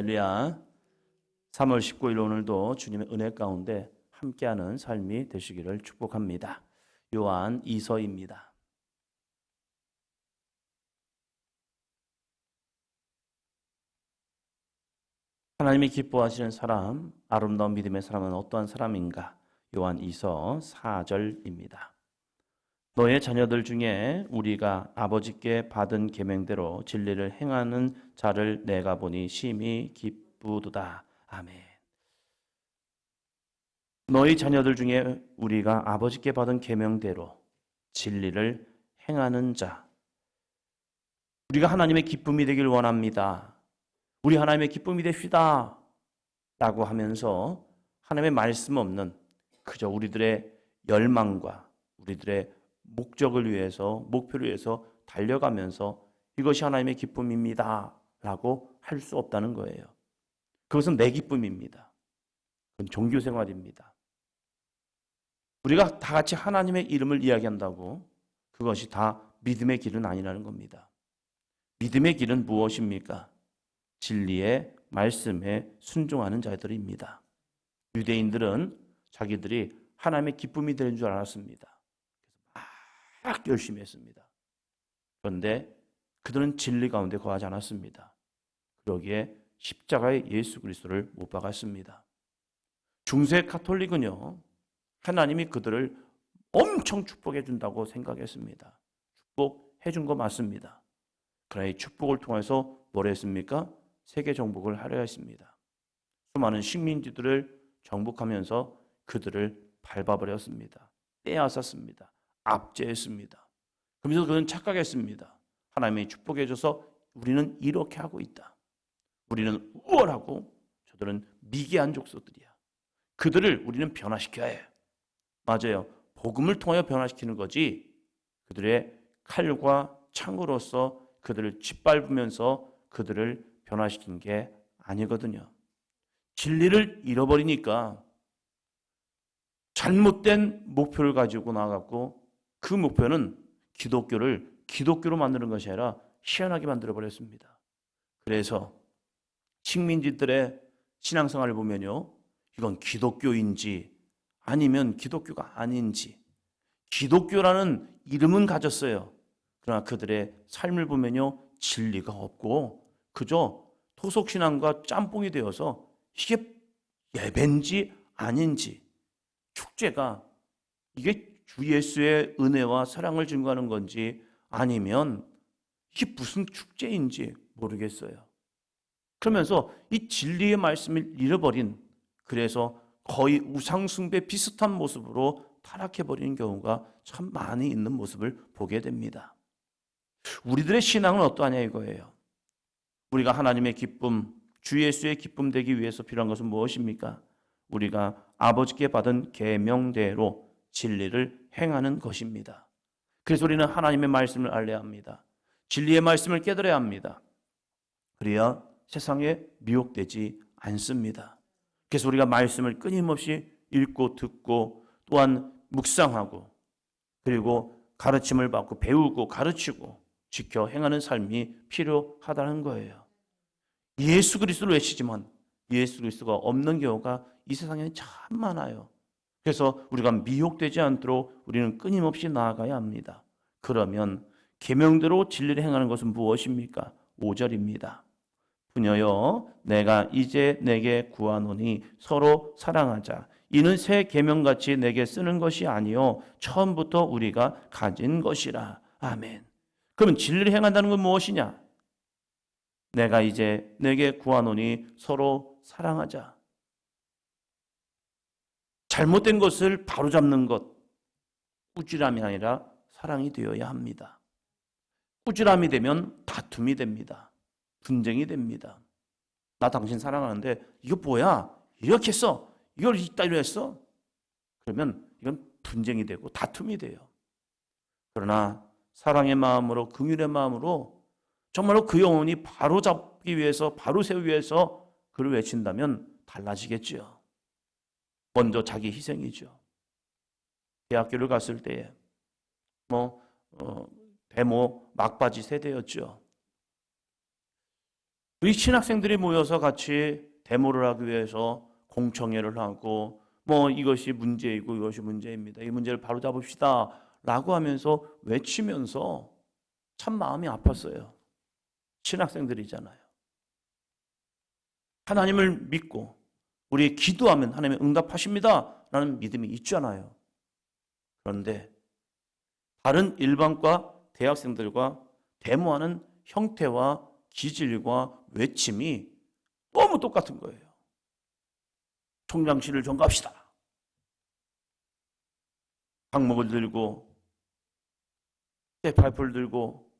할렐루야. 3월 19일 오늘도 주님의 은혜 가운데 함께하는 삶이 되시기를 축복합니다. 요한 2서입니다. 하나님이 기뻐하시는 사람, 아름다운 믿음의 사람은 어떠한 사람인가? 요한 2서 4절입니다. 너의 자녀들 중에 우리가 아버지께 받은 계명대로 진리를 행하는 자를 내가 보니 심히 기쁘도다. 아멘. 너희 자녀들 중에 우리가 아버지께 받은 계명대로 진리를 행하는 자. 우리가 하나님의 기쁨이 되길 원합니다. 우리 하나님의 기쁨이 됩시다. 라고 하면서 하나님의 말씀 없는 그저 우리들의 열망과 우리들의 목적을 위해서, 목표를 위해서 달려가면서 이것이 하나님의 기쁨입니다. 라고 할 수 없다는 거예요. 그것은 내 기쁨입니다. 그건 종교생활입니다. 우리가 다 같이 하나님의 이름을 이야기한다고 그것이 다 믿음의 길은 아니라는 겁니다. 믿음의 길은 무엇입니까? 진리의 말씀에 순종하는 자들입니다. 유대인들은 자기들이 하나님의 기쁨이 되는 줄 알았습니다. 막 열심히 했습니다. 그런데 그들은 진리 가운데 거하지 않았습니다. 그러기에 십자가에 예수 그리스도를 못 박았습니다. 중세 가톨릭은요, 하나님이 그들을 엄청 축복해 준다고 생각했습니다. 축복해 준 거 맞습니다. 그러나 이 축복을 통해서 뭘 했습니까? 세계 정복을 하려 했습니다. 수많은 식민지들을 정복하면서 그들을 밟아버렸습니다. 빼앗았습니다. 압제했습니다. 그러면서 그는 착각했습니다. 하나님이 축복해줘서 우리는 이렇게 하고 있다. 우리는 우월하고 저들은 미개한 족속들이야. 그들을 우리는 변화시켜야 해. 맞아요. 복음을 통하여 변화시키는 거지 그들의 칼과 창으로서 그들을 짓밟으면서 그들을 변화시킨 게 아니거든요. 진리를 잃어버리니까 잘못된 목표를 가지고 나아갔고 그 목표는 기독교를 기독교로 만드는 것이 아니라 희한하게 만들어버렸습니다. 그래서 식민지들의 신앙생활을 보면요, 이건 기독교인지 아니면 기독교가 아닌지, 기독교라는 이름은 가졌어요. 그러나 그들의 삶을 보면요, 진리가 없고 그저 토속신앙과 짬뽕이 되어서 이게 예배인지 아닌지, 축제가 이게 주 예수의 은혜와 사랑을 증거하는 건지 아니면 이게 무슨 축제인지 모르겠어요. 그러면서 이 진리의 말씀을 잃어버린, 그래서 거의 우상숭배 비슷한 모습으로 타락해버리는 경우가 참 많이 있는 모습을 보게 됩니다. 우리들의 신앙은 어떠하냐 이거예요. 우리가 하나님의 기쁨, 주 예수의 기쁨 되기 위해서 필요한 것은 무엇입니까? 우리가 아버지께 받은 계명대로 진리를 행하는 것입니다. 그래서 우리는 하나님의 말씀을 알려야 합니다. 진리의 말씀을 깨달아야 합니다. 그래야 세상에 미혹되지 않습니다. 그래서 우리가 말씀을 끊임없이 읽고 듣고 또한 묵상하고 그리고 가르침을 받고 배우고 가르치고 지켜 행하는 삶이 필요하다는 거예요. 예수 그리스도를 외치지만 예수 그리스도가 없는 경우가 이 세상에 참 많아요. 그래서 우리가 미혹되지 않도록 우리는 끊임없이 나아가야 합니다. 그러면 계명대로 진리를 행하는 것은 무엇입니까? 5절입니다. 부녀여 내가 이제 내게 구하노니 서로 사랑하자. 이는 새 계명같이 내게 쓰는 것이 아니요 처음부터 우리가 가진 것이라. 아멘. 그러면 진리를 행한다는 건 무엇이냐? 내가 이제 내게 구하노니 서로 사랑하자. 잘못된 것을 바로잡는 것, 꾸지람이 아니라 사랑이 되어야 합니다. 꾸지람이 되면 다툼이 됩니다. 분쟁이 됩니다. 나 당신 사랑하는데 이거 뭐야? 이렇게 했어. 이걸 이따위로 했어. 그러면 이건 분쟁이 되고 다툼이 돼요. 그러나 사랑의 마음으로, 긍휼의 마음으로 정말로 그 영혼이 바로잡기 위해서, 바로 세우기 위해서 그를 외친다면 달라지겠죠. 먼저 자기 희생이죠. 대학교를 갔을 때에 데모 막바지 세대였죠. 우리 신학생들이 모여서 같이 데모를 하기 위해서 공청회를 하고 이것이 문제이고 이것이 문제입니다. 이 문제를 바로잡읍시다 라고 하면서 외치면서 참 마음이 아팠어요. 신학생들이잖아요. 하나님을 믿고 우리 기도하면 하나님이 응답하십니다 라는 믿음이 있잖아요. 그런데 다른 일반과 대학생들과 데모하는 형태와 기질과 외침이 너무 똑같은 거예요. 총장실을 점거합시다. 방목을 들고 파이프를 들고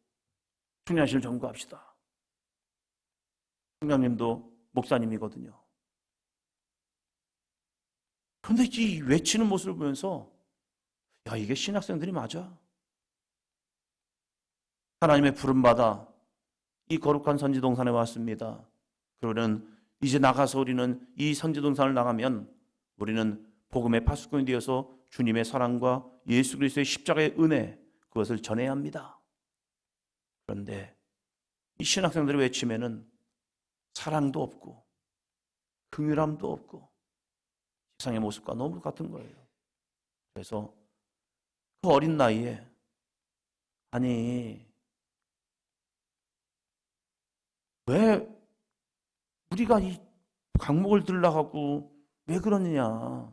총장실을 점거합시다. 총장님도 목사님이거든요. 그런데 이 외치는 모습을 보면서 야, 이게 신학생들이 맞아? 하나님의 부름받아 이 거룩한 선지동산에 왔습니다. 그러면 이제 나가서 우리는 이 선지동산을 나가면 우리는 복음의 파수꾼이 되어서 주님의 사랑과 예수 그리스도의 십자가의 은혜 그것을 전해야 합니다. 그런데 이 신학생들의 외침에는 사랑도 없고 긍휼함도 없고 세상의 모습과 너무 같은 거예요. 그래서 그 어린 나이에 아니 왜 우리가 이 강목을 들라고 왜 그러느냐.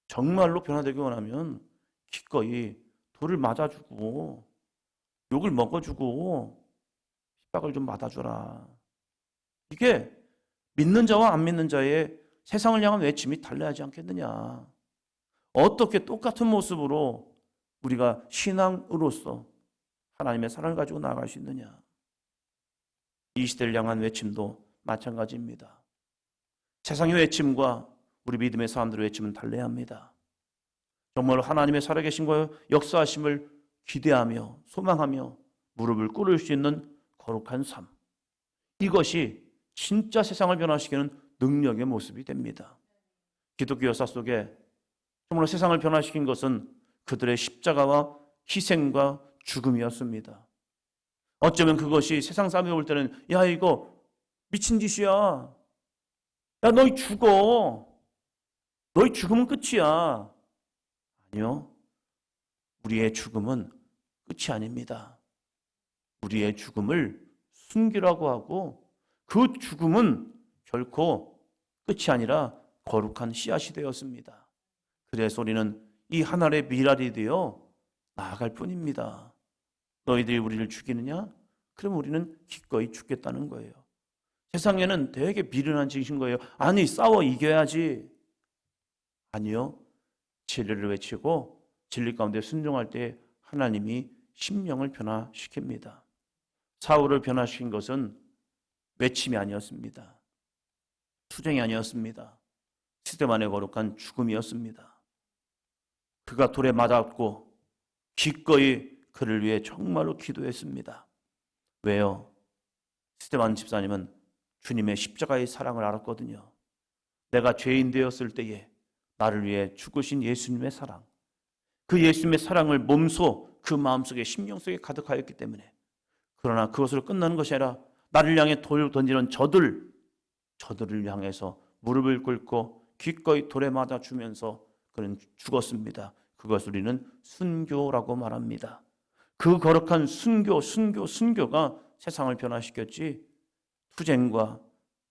정말로 변화되기 원하면 기꺼이 돌을 맞아주고 욕을 먹어주고 핍박을 좀 받아줘라. 이게 믿는 자와 안 믿는 자의 세상을 향한 외침이 달라야지 않겠느냐. 어떻게 똑같은 모습으로 우리가 신앙으로서 하나님의 사랑을 가지고 나아갈 수 있느냐. 이 시대를 향한 외침도 마찬가지입니다. 세상의 외침과 우리 믿음의 사람들의 외침은 달라야 합니다. 정말 하나님의 살아계신과 역사하심을 기대하며 소망하며 무릎을 꿇을 수 있는 거룩한 삶. 이것이 진짜 세상을 변화시키는 능력의 모습이 됩니다. 기독교 역사 속에 정말 세상을 변화시킨 것은 그들의 십자가와 희생과 죽음이었습니다. 어쩌면 그것이 세상 사람이 볼 때는 야 이거 미친 짓이야. 야 너희 죽어. 너희 죽으면 끝이야. 아니요. 우리의 죽음은 끝이 아닙니다. 우리의 죽음을 순교라고 하고 그 죽음은 결코 끝이 아니라 거룩한 씨앗이 되었습니다. 그래서 우리는 이 하늘의 미랄이 되어 나아갈 뿐입니다. 너희들이 우리를 죽이느냐? 그럼 우리는 기꺼이 죽겠다는 거예요. 세상에는 되게 미련한 짓인 거예요. 아니 싸워 이겨야지. 아니요. 진리를 외치고 진리 가운데 순종할 때 하나님이 심령을 변화시킵니다. 사울을 변화시킨 것은 외침이 아니었습니다. 투쟁이 아니었습니다. 시대만의 거룩한 죽음이었습니다. 그가 돌에 맞았고 기꺼이 그를 위해 정말로 기도했습니다. 왜요? 스데반 집사님은 주님의 십자가의 사랑을 알았거든요. 내가 죄인 되었을 때에 나를 위해 죽으신 예수님의 사랑, 그 예수님의 사랑을 몸소 그 마음속에 심령 속에 가득하였기 때문에 그러나 그것으로 끝나는 것이 아니라 나를 향해 돌 던지는 저들을 향해서 무릎을 꿇고 기꺼이 돌에 맞아 주면서 그는 죽었습니다. 그것을 우리는 순교라고 말합니다. 그 거룩한 순교가 세상을 변화시켰지 투쟁과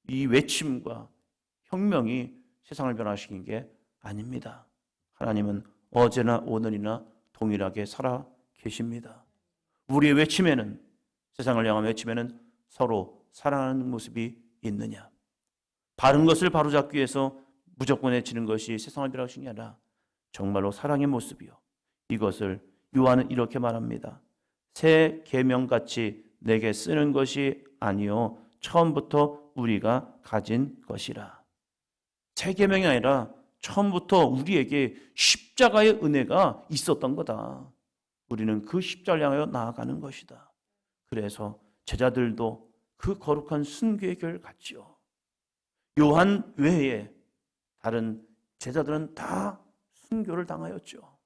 이 외침과 혁명이 세상을 변화시킨 게 아닙니다. 하나님은 어제나 오늘이나 동일하게 살아 계십니다. 우리의 외침에는 세상을 향한 외침에는 서로 사랑하는 모습이 있느냐. 바른 것을 바로잡기 위해서 무조건 외치는 것이 세상을 변화시킨 게 아니라 정말로 사랑의 모습이요. 이것을 요한은 이렇게 말합니다. 새 계명같이 내게 쓰는 것이 아니요 처음부터 우리가 가진 것이라. 새 계명이 아니라 처음부터 우리에게 십자가의 은혜가 있었던 거다. 우리는 그 십자가를 향하여 나아가는 것이다. 그래서 제자들도 그 거룩한 순교의 길을 갔지요. 요한 외에 다른 제자들은 다 순교를 당하였죠.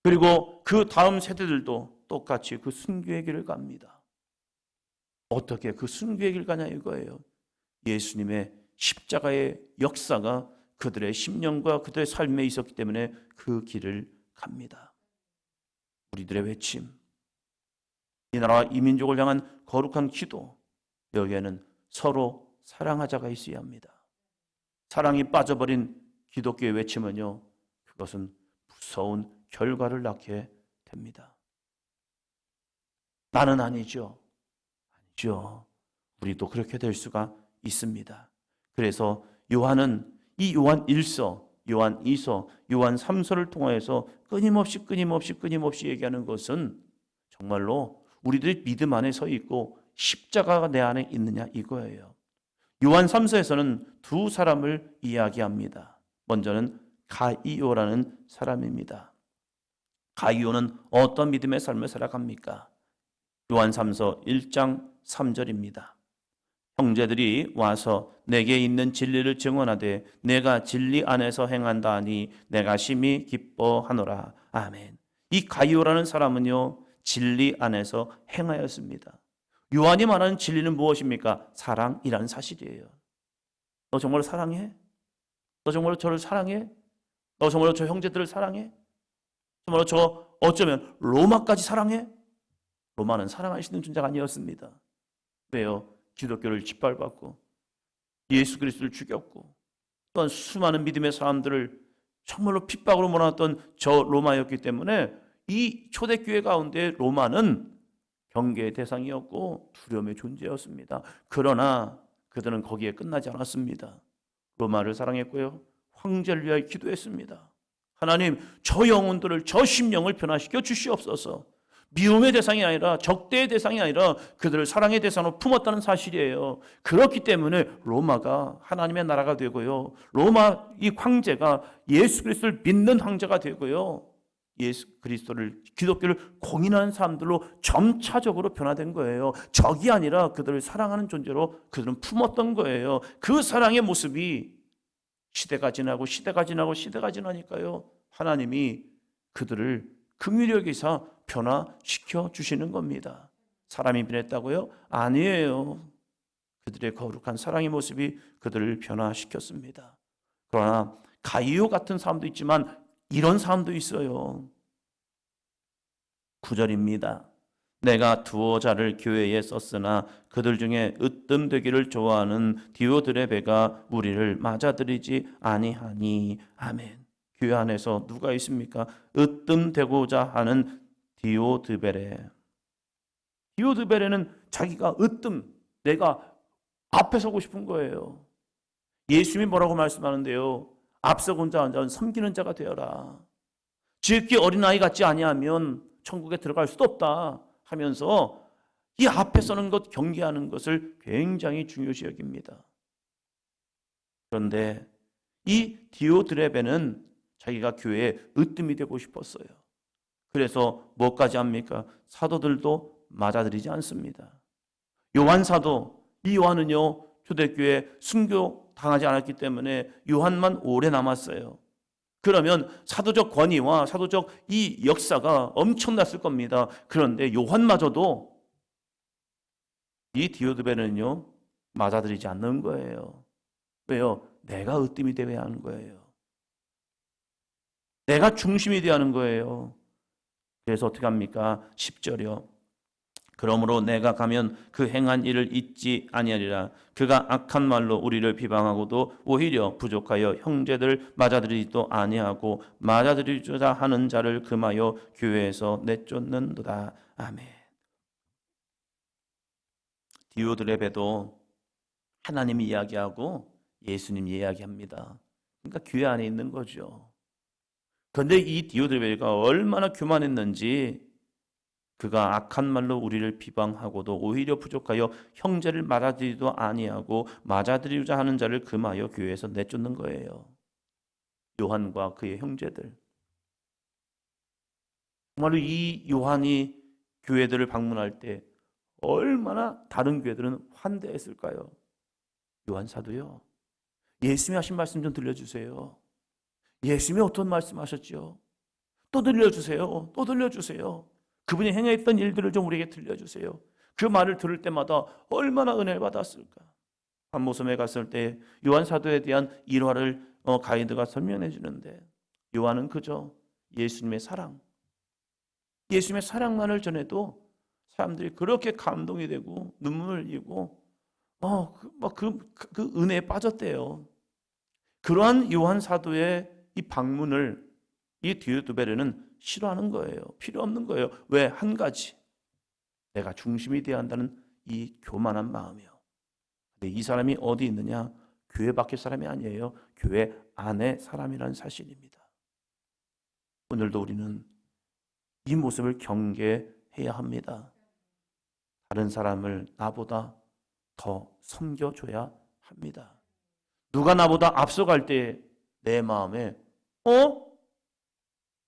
그리고 그 다음 세대들도 똑같이 그 순교의 길을 갑니다. 어떻게 그 순교의 길 가냐 이거예요. 예수님의 십자가의 역사가 그들의 심령과 그들의 삶에 있었기 때문에 그 길을 갑니다. 우리들의 외침, 이 나라와 이 민족을 향한 거룩한 기도, 여기에는 서로 사랑하자가 있어야 합니다. 사랑이 빠져버린 기독교의 외침은요, 그것은 무서운 결과를 낳게 됩니다. 나는 아니죠. 아니죠. 우리도 그렇게 될 수가 있습니다. 그래서 요한은 이 요한 1서, 요한 2서, 요한 3서를 통하여서 끊임없이 얘기하는 것은 정말로 우리들의 믿음 안에 서 있고 십자가가 내 안에 있느냐 이거예요. 요한 3서에서는 두 사람을 이야기합니다. 먼저는 가이오라는 사람입니다. 가이오는 어떤 믿음의 삶을 살아갑니까? 요한 3서 1장 3절입니다. 형제들이 와서 내게 있는 진리를 증언하되 내가 진리 안에서 행한다 하니 내가 심히 기뻐하노라. 아멘. 이 가이오라는 사람은요, 진리 안에서 행하였습니다. 요한이 말하는 진리는 무엇입니까? 사랑이라는 사실이에요. 너 정말 사랑해? 너 정말 저를 사랑해? 너 정말 저 형제들을 사랑해? 정말 저 어쩌면 로마까지 사랑해? 로마는 사랑할 수 있는 존재가 아니었습니다. 왜요? 기독교를 짓밟았고 예수 그리스도를 죽였고 또한 수많은 믿음의 사람들을 정말로 핍박으로 몰아놨던 저 로마였기 때문에 이 초대교회 가운데 로마는 경계의 대상이었고 두려움의 존재였습니다. 그러나 그들은 거기에 끝나지 않았습니다. 로마를 사랑했고요, 황제를 위하여 기도했습니다. 하나님, 저 영혼들을, 저 심령을 변화시켜 주시옵소서. 미움의 대상이 아니라 적대의 대상이 아니라 그들을 사랑의 대상으로 품었다는 사실이에요. 그렇기 때문에 로마가 하나님의 나라가 되고요, 로마 이 황제가 예수 그리스도를 믿는 황제가 되고요, 예수 그리스도를, 기독교를 공인하는 사람들로 점차적으로 변화된 거예요. 적이 아니라 그들을 사랑하는 존재로 그들은 품었던 거예요. 그 사랑의 모습이 시대가 지나고 지나니까요, 하나님이 그들을 긍휼히 여기사 변화시켜 주시는 겁니다. 사람이 변했다고요? 아니에요. 그들의 거룩한 사랑의 모습이 그들을 변화시켰습니다. 그러나 가이오 같은 사람도 있지만 이런 사람도 있어요. 9절입니다. 내가 두어 자를 교회에 썼으나 그들 중에 으뜸되기를 좋아하는 디오드레베가 우리를 맞아들이지 아니하니. 아멘. 교회 안에서 누가 있습니까? 으뜸되고자 하는 디오드베레. 디오드베레는 자기가 내가 앞에 서고 싶은 거예요. 예수님이 뭐라고 말씀하는데요? 앞서고 자는 섬기는 자가 되어라. 지극히 어린아이 같지 아니하면 천국에 들어갈 수도 없다 하면서 이 앞에 서는 것, 경계하는 것을 굉장히 중요시 여깁니다. 그런데 이 디오드레베는 자기가 교회에 으뜸이 되고 싶었어요. 그래서 뭐까지 합니까? 사도들도 맞아들이지 않습니다. 요한 사도, 이 요한은요, 초대교회 순교 당하지 않았기 때문에 요한만 오래 남았어요. 그러면 사도적 권위와 사도적 이 역사가 엄청났을 겁니다. 그런데 요한마저도 이 디오드베는요, 맞아들이지 않는 거예요. 왜요? 내가 으뜸이 되어야 하는 거예요. 내가 중심이 되어야 하는 거예요. 그래서 어떻게 합니까? 10절이요. 그러므로 내가 가면 그 행한 일을 잊지 아니하리라. 그가 악한 말로 우리를 비방하고도 오히려 부족하여 형제들 맞아들이지도 아니하고 맞아들이고자 하는 자를 금하여 교회에서 내쫓는도다. 아멘. 디오드레베도 하나님이 이야기하고 예수님이 이야기합니다. 그러니까 교회 안에 있는 거죠. 그런데 이 디오드레베가 얼마나 교만했는지, 그가 악한 말로 우리를 비방하고도 오히려 부족하여 형제를 맞아들이지도 아니하고 맞아들이고자 하는 자를 금하여 교회에서 내쫓는 거예요. 요한과 그의 형제들. 정말로 이 요한이 교회들을 방문할 때 얼마나 다른 교회들은 환대했을까요? 요한 사도요, 예수님이 하신 말씀 좀 들려주세요. 예수님이 어떤 말씀하셨죠? 또 들려주세요. 또 들려주세요. 그분이 행했던 일들을 좀 우리에게 들려주세요. 그 말을 들을 때마다 얼마나 은혜를 받았을까. 반모섬에 갔을 때 요한 사도에 대한 일화를 가이드가 설명해 주는데, 요한은 그저 예수님의 사랑, 예수님의 사랑만을 전해도 사람들이 그렇게 감동이 되고 눈물을 흘리고 그 은혜에 빠졌대요. 그러한 요한 사도의 이 방문을 이 디오드베르는 싫어하는 거예요. 필요 없는 거예요. 왜? 한 가지, 내가 중심이 되어야 한다는 이 교만한 마음이요. 근데 이 사람이 어디 있느냐? 교회 밖의 사람이 아니에요. 교회 안의 사람이라는 사실입니다. 오늘도 우리는 이 모습을 경계해야 합니다. 다른 사람을 나보다 더 섬겨줘야 합니다. 누가 나보다 앞서갈 때 내 마음에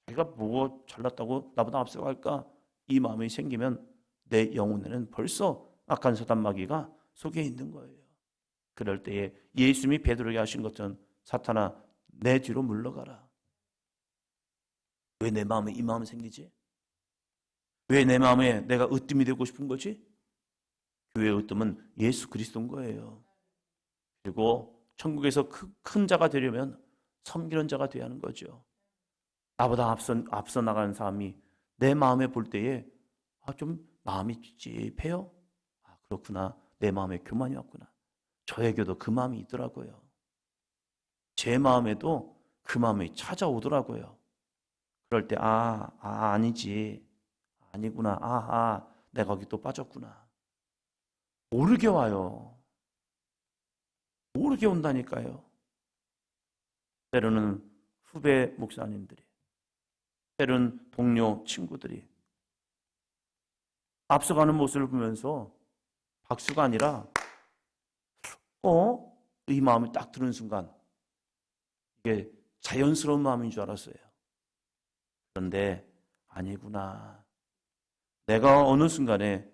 자기가 뭐가 잘났다고 나보다 앞서갈까? 이 마음이 생기면 내 영혼에는 벌써 악한 사단 마귀가 속에 있는 거예요. 그럴 때에 예수님이 베드로에게 하신 것처럼, 사탄아 내 뒤로 물러가라. 왜 내 마음에 이 마음이 생기지? 왜 내 마음에 내가 으뜸이 되고 싶은 거지? 교회의 으뜸은 예수 그리스도인 거예요. 그리고 천국에서 큰 자가 되려면 섬기는 자가 되어야 하는 거죠. 나보다 앞서 나가는 사람이 내 마음에 볼 때에 좀 마음이 찝찝해요. 그렇구나. 내 마음에 교만이 왔구나. 저에게도 그 마음이 있더라고요. 제 마음에도 그 마음이 찾아오더라고요. 그럴 때 아니지. 아니구나. 내가 거기 또 빠졌구나. 모르게 와요. 모르게 온다니까요. 때로는 후배 목사님들이, 때로는 동료 친구들이 앞서가는 모습을 보면서 박수가 아니라 이 마음이 딱 드는 순간 이게 자연스러운 마음인 줄 알았어요. 그런데 아니구나. 내가 어느 순간에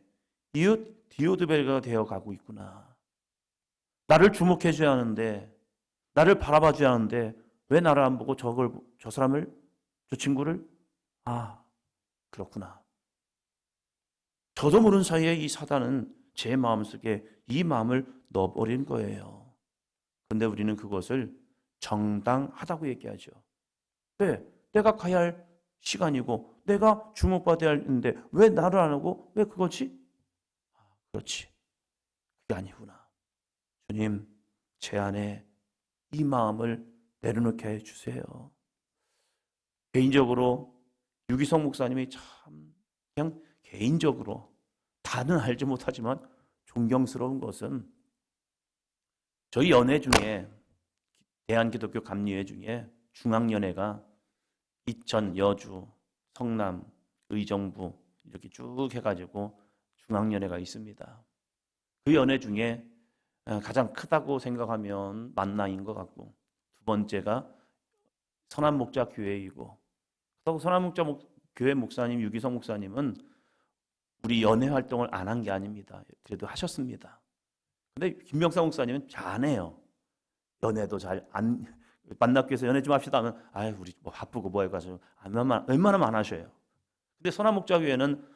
디오드베르가 되어가고 있구나. 나를 주목해 줘야 하는데, 나를 바라봐 줘야 하는데 왜 나를 안 보고 저 사람을, 저 친구를? 그렇구나. 저도 모르는 사이에 이 사단은 제 마음속에 이 마음을 넣어버린 거예요. 그런데 우리는 그것을 정당하다고 얘기하죠. 왜? 내가 가야 할 시간이고 내가 주목받아야 하는데 왜 나를 안 하고 왜 그거지? 그렇지. 그게 아니구나. 주님, 제 안에 이 마음을 내려놓게 해주세요. 개인적으로 유기성 목사님이 참 그냥 개인적으로 다는 알지 못하지만 존경스러운 것은, 저희 연회 중에, 대한기독교 감리회 중에 중앙연회가 이천, 여주, 성남, 의정부 이렇게 쭉 해가지고 중앙연회가 있습니다. 그 연회 중에 가장 크다고 생각하면 만나인 것 같고, 두 번째가 선한목자교회이고, 그렇다고 선한목자교회 목사님 유기성 목사님은 우리 연회 활동을 안 한 게 아닙니다. 그래도 하셨습니다. 근데 김명사 목사님은 잘해요. 연애도 잘 안, 만납교회에서 연애 좀 합시다 하면 우리 뭐 바쁘고 뭐 해가지고 웬만하면 안 하셔요. 근데 선한목자교회는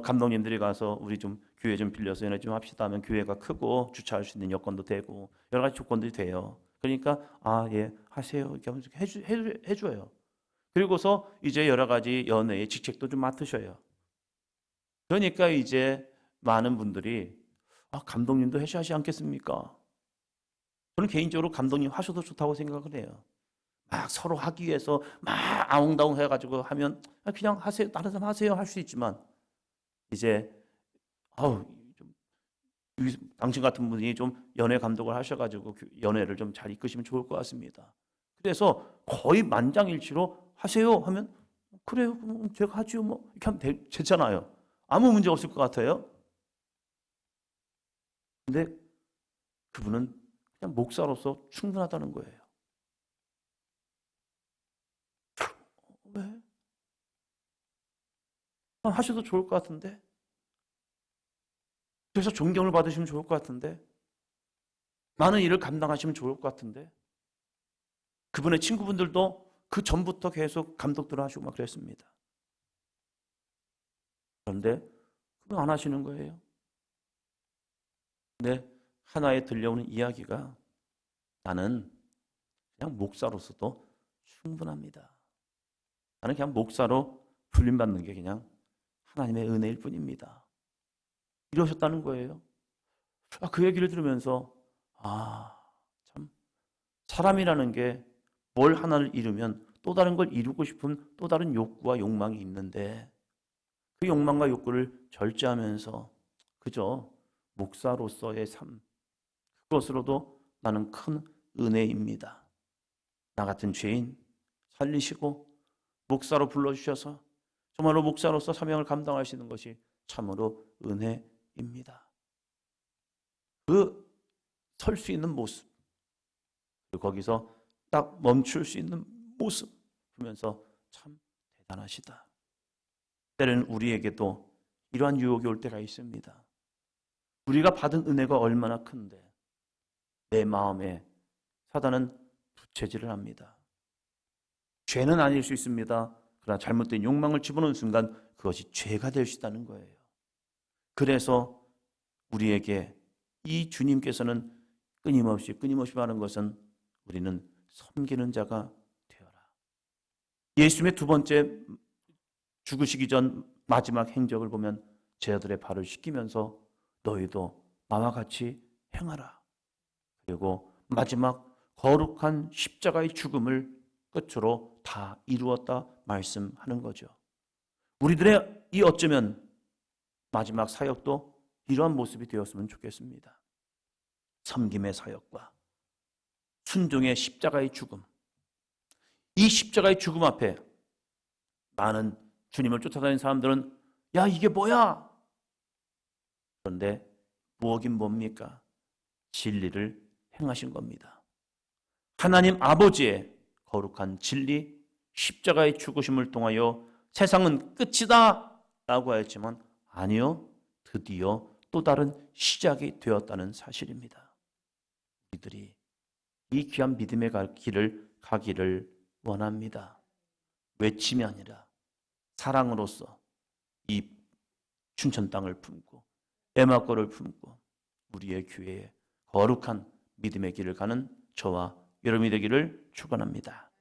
감독님들이 가서 우리 좀 교회 좀 빌려서 연애 좀 합시다 하면 교회가 크고 주차할 수 있는 여건도 되고 여러 가지 조건들이 돼요. 그러니까 예 하세요 이렇게 하면서 해줘요. 그리고서 이제 여러 가지 연애의 직책도 좀 맡으셔요. 그러니까 이제 많은 분들이 감독님도 하셔야지 않겠습니까? 저는 개인적으로 감독님 하셔도 좋다고 생각을 해요. 막 서로 하기 위해서 막 아웅다웅 해가지고 하면 그냥 하세요, 다른 사람 하세요 할 수 있지만, 이제 당신 같은 분이 좀 연예 감독을 하셔가지고 연예를 좀 잘 이끄시면 좋을 것 같습니다. 그래서 거의 만장일치로 하세요 하면 그래요, 그럼 제가 하죠 뭐 이렇게 하면 되잖아요. 아무 문제 없을 것 같아요. 근데 그분은 그냥 목사로서 충분하다는 거예요. 왜? 하셔도 좋을 것 같은데? 그래서 존경을 받으시면 좋을 것 같은데? 많은 일을 감당하시면 좋을 것 같은데? 그분의 친구분들도 그 전부터 계속 감독들을 하시고 막 그랬습니다. 그런데 그건 안 하시는 거예요. 근데 하나에 들려오는 이야기가 나는 그냥 목사로서도 충분합니다. 나는 그냥 목사로 불림받는 게 그냥 하나님의 은혜일 뿐입니다. 이러셨다는 거예요. 그 얘기를 들으면서 참 사람이라는 게 뭘 하나를 이루면 또 다른 걸 이루고 싶은 또 다른 욕구와 욕망이 있는데 그 욕망과 욕구를 절제하면서 그저 목사로서의 삶 그것으로도 나는 큰 은혜입니다. 나 같은 죄인 살리시고 목사로 불러주셔서 정말로 목사로서 사명을 감당하시는 것이 참으로 은혜입니다. 그 설 수 있는 모습 그리고 거기서 딱 멈출 수 있는 모습 보면서 참 대단하시다. 때로는 우리에게도 이러한 유혹이 올 때가 있습니다. 우리가 받은 은혜가 얼마나 큰데 내 마음에 사단은 부채질을 합니다. 죄는 아닐 수 있습니다. 그러나 잘못된 욕망을 집어넣는 순간 그것이 죄가 될 수 있다는 거예요. 그래서 우리에게 이 주님께서는 끊임없이 말하는 것은 우리는 섬기는 자가 되어라. 예수님의 두 번째 죽으시기 전 마지막 행적을 보면 제자들의 발을 씻기면서 너희도 나와 같이 행하라. 그리고 마지막 거룩한 십자가의 죽음을 끝으로 다 이루었다 말씀하는 거죠. 우리들의 이 어쩌면 마지막 사역도 이러한 모습이 되었으면 좋겠습니다. 섬김의 사역과 순종의 십자가의 죽음. 이 십자가의 죽음 앞에 많은 주님을 쫓아다니는 사람들은 야 이게 뭐야? 그런데 무엇긴 뭡니까? 진리를 행하신 겁니다. 하나님 아버지의 거룩한 진리 십자가의 죽으심을 통하여 세상은 끝이다 라고 하였지만 아니요. 드디어 또 다른 시작이 되었다는 사실입니다. 우리들이 이 귀한 믿음의 길을 가기를 원합니다. 외침이 아니라 사랑으로서 이 춘천 땅을 품고 에마골을 품고 우리의 교회에 거룩한 믿음의 길을 가는 저와 여러분이 되기를 축원합니다.